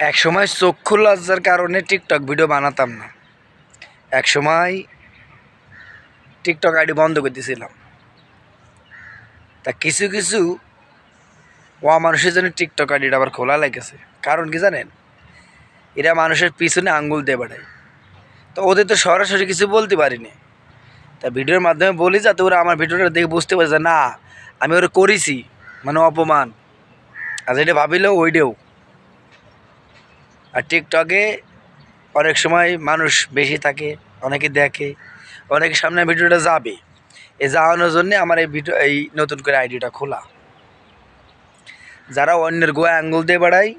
এক সময় চক্ষু লজ্জার কারণে টিকটক ভিডিও বানাতাম না। এক সময় টিকটক আইডি বন্ধ করে দিয়েছিলাম। তা কিছু কিছু মানুষের জন্য টিকটক আইডিটা আবার খোলা লেগেছে। কারণ কি জানেন? এরা মানুষের পিছনে আঙ্গুল দিয়ে বেড়ায়। তো ওদের তো সরাসরি কিছু বলতে পারিনি, তা ভিডিওর মাধ্যমে বলি যাতে ওরা আমার ভিডিওটা দেখে বুঝতে পারে যে না, আমি ওরা করেছি, মানে অপমান। আর যেটা ভাবিলেও ওইটাও। আর টিকটকে অনেক সময় মানুষ বেশি থাকে, অনেকে দেখে, অনেকের সামনে ভিডিওটা যাবে। এই যাওয়ানোর জন্যে আমার এই নতুন করে আইডিটা খোলা। যারা অন্যের গোয়া আঙ্গুল দিয়ে বেড়ায়,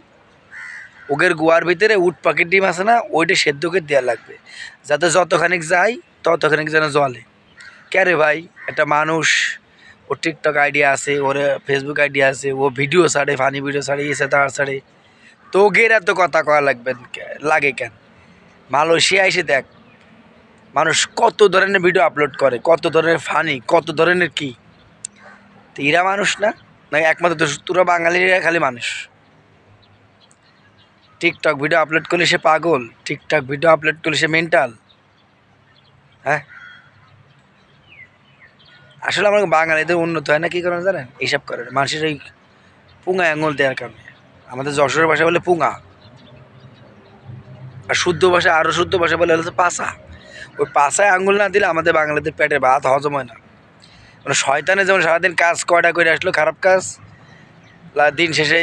ওদের গোয়ার ভিতরে উট পাখির ডিম আছে না, ওইটা সেদ্ধ করে দেওয়া লাগবে, যাতে যতখানিক যায় ততখানিক যেন জলে। কে ভাই, একটা মানুষ, ওর টিকটক আইডি আছে, ওর ফেসবুক আইডি আছে, ও ভিডিও ছাড়ে, ফানি ভিডিও ছাড়ে, এসে তার ছাড়ে, তো ওগের এত কথা কয়া লাগে কেন? মালয়েশিয়া এসে দেখ, মানুষ কত ধরনের ভিডিও আপলোড করে, কত ধরনের ফানি, কত ধরনের কি। তো এরা মানুষ না? না একমাত্র তোরা বাঙালিরা খালি মানুষ? টিকটক ভিডিও আপলোড করলে সে পাগল, টিকটক ভিডিও আপলোড করলে সে মেন্টাল? হ্যাঁ, আসলে আমার বাঙালিদের উন্নত হয় না কী কারণে জানেন? এইসব কারণে, মানুষের ওই পুঙা আঙুল দেওয়ার কারণে। আমাদের যশোরের ভাষা বলে পুঙা, আর শুদ্ধ ভাষা, আরও শুদ্ধ ভাষা বলে হচ্ছে পাশা। ওই পাশায় আঙুল না দিলে আমাদের বাঙালিদের পেটে ভাত হজম হয় না। মানে শয়তানে যেমন সারাদিন কাজ কয়টা করে আসলো, খারাপ কাজ, দিন শেষে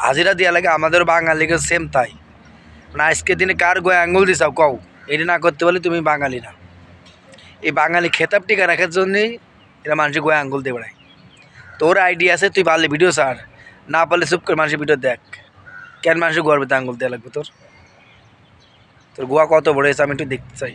হাজিরা দেওয়া লাগে, আমাদেরও বাঙালিকে সেম তাই। মানে আজকের দিনে কার গোয়ে আঙুল দিছাও কও, এটি না করতে বলে তুমি বাঙালি না। এই বাঙালি খেতাব টিকা রাখার জন্যই এরা মানুষের গোয়ে আঙুল দিয়ে বেড়ায়। তোর আইডিয়া আছে, তুই পারলে ভিডিও ছাড়, না পারলে চুপ করে মানুষের ভিডিও দেখ। কেন মানুষের গর্বেতে আঙুল দেওয়া লাগবে তোর? তোর গোয়া কত বড় হয়েছে আমি একটু দেখতে চাই।